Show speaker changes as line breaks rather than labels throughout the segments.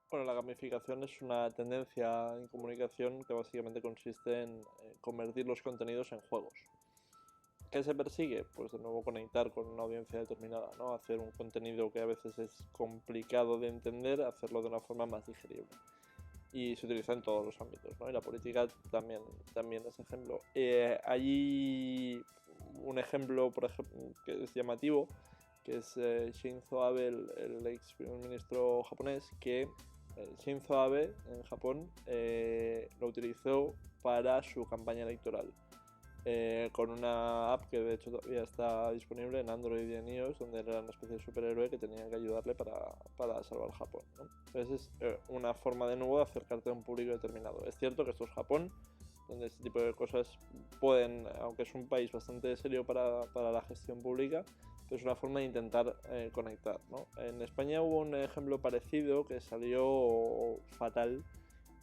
Bueno, la gamificación es una tendencia en comunicación que básicamente consiste en convertir los contenidos en juegos. ¿Qué se persigue? Pues de nuevo conectar con una audiencia determinada, ¿no? Hacer un contenido que a veces es complicado de entender, hacerlo de una forma más digerible. Y se utiliza en todos los ámbitos, ¿no? Y la política también es ejemplo. Hay un ejemplo, por ejemplo, que es llamativo, que es Shinzo Abe, el ex primer ministro japonés, que Shinzo Abe en Japón lo utilizó para su campaña electoral. Con una app que de hecho todavía está disponible en Android y en iOS, donde era una especie de superhéroe que tenía que ayudarle para salvar Japón, ¿no? Entonces es una forma de nuevo de acercarte a un público determinado. Es cierto que esto es Japón, donde este tipo de cosas pueden, aunque es un país bastante serio para la gestión pública, pero es una forma de intentar conectar, ¿no? En España hubo un ejemplo parecido que salió fatal.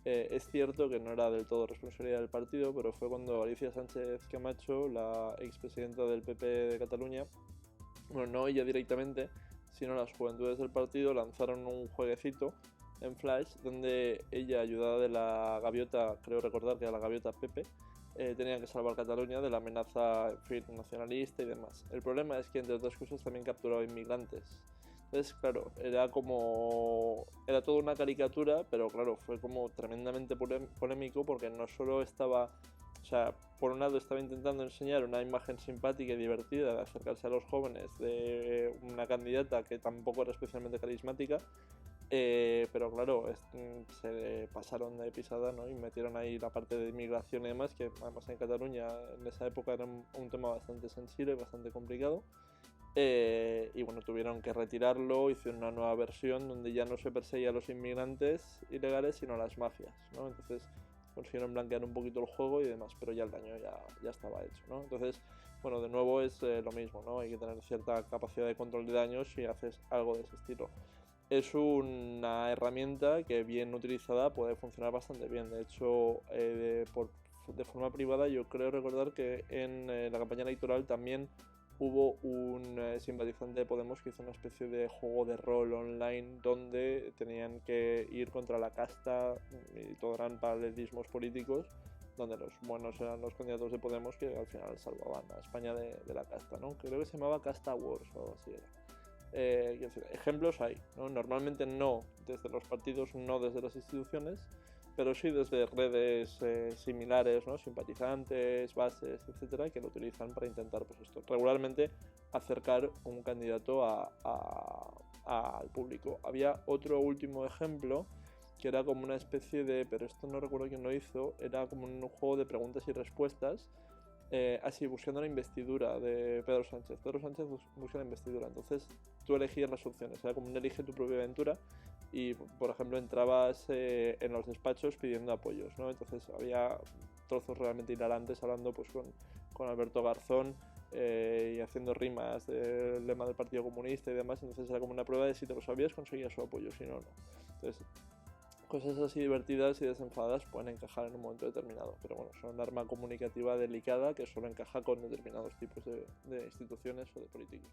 Es cierto que no era del todo responsabilidad del partido, pero fue cuando Alicia Sánchez Camacho, la expresidenta del PP de Cataluña, bueno, no ella directamente, sino las juventudes del partido, lanzaron un jueguecito en Flash donde ella, ayudada de la gaviota, creo recordar que era la gaviota Pepe, tenía que salvar Cataluña de la amenaza, en fin, nacionalista y demás. El problema es que, entre otras cosas, también capturaba inmigrantes. Entonces, claro, era toda una caricatura, pero claro, fue como tremendamente polémico porque no solo estaba, o sea, por un lado estaba intentando enseñar una imagen simpática y divertida de acercarse a los jóvenes de una candidata que tampoco era especialmente carismática, pero claro, se pasaron de pisada, ¿no? Y metieron ahí la parte de inmigración y demás, que además en Cataluña en esa época era un tema bastante sensible, bastante complicado. Y bueno, tuvieron que retirarlo, hicieron una nueva versión donde ya no se perseguía a los inmigrantes ilegales, sino a las mafias, ¿no? Entonces consiguieron blanquear un poquito el juego y demás, pero ya el daño ya estaba hecho, ¿no? Entonces, bueno, de nuevo es lo mismo, ¿no? Hay que tener cierta capacidad de control de daños si haces algo de ese estilo. Es una herramienta que bien utilizada puede funcionar bastante bien. De hecho, de forma privada yo creo recordar que en la campaña electoral también hubo un simpatizante de Podemos que hizo una especie de juego de rol online donde tenían que ir contra la casta y todo eran paralelismos políticos, donde los buenos eran los candidatos de Podemos que al final salvaban a España de la casta, ¿no? Creo que se llamaba Casta Wars o algo así era. Ejemplos hay, ¿no? Normalmente no desde los partidos, no desde las instituciones, pero sí desde redes similares, ¿no? Simpatizantes, bases, etcétera, que lo utilizan para intentar, pues esto, regularmente acercar un candidato al público. Había otro último ejemplo que era como una especie de, pero esto no recuerdo quién lo hizo, era como un juego de preguntas y respuestas, así buscando la investidura de Pedro Sánchez. Pedro Sánchez busca la investidura, entonces tú elegías las opciones, era como un elige tu propia aventura y, por ejemplo, entrabas en los despachos pidiendo apoyos, ¿no? Entonces había trozos realmente hilarantes hablando pues con Alberto Garzón y haciendo rimas del lema del Partido Comunista y demás, entonces era como una prueba de si te lo sabías conseguías su apoyo, si no, no. Entonces cosas así divertidas y desenfadadas pueden encajar en un momento determinado, pero bueno, son un arma comunicativa delicada que solo encaja con determinados tipos de instituciones o de políticos.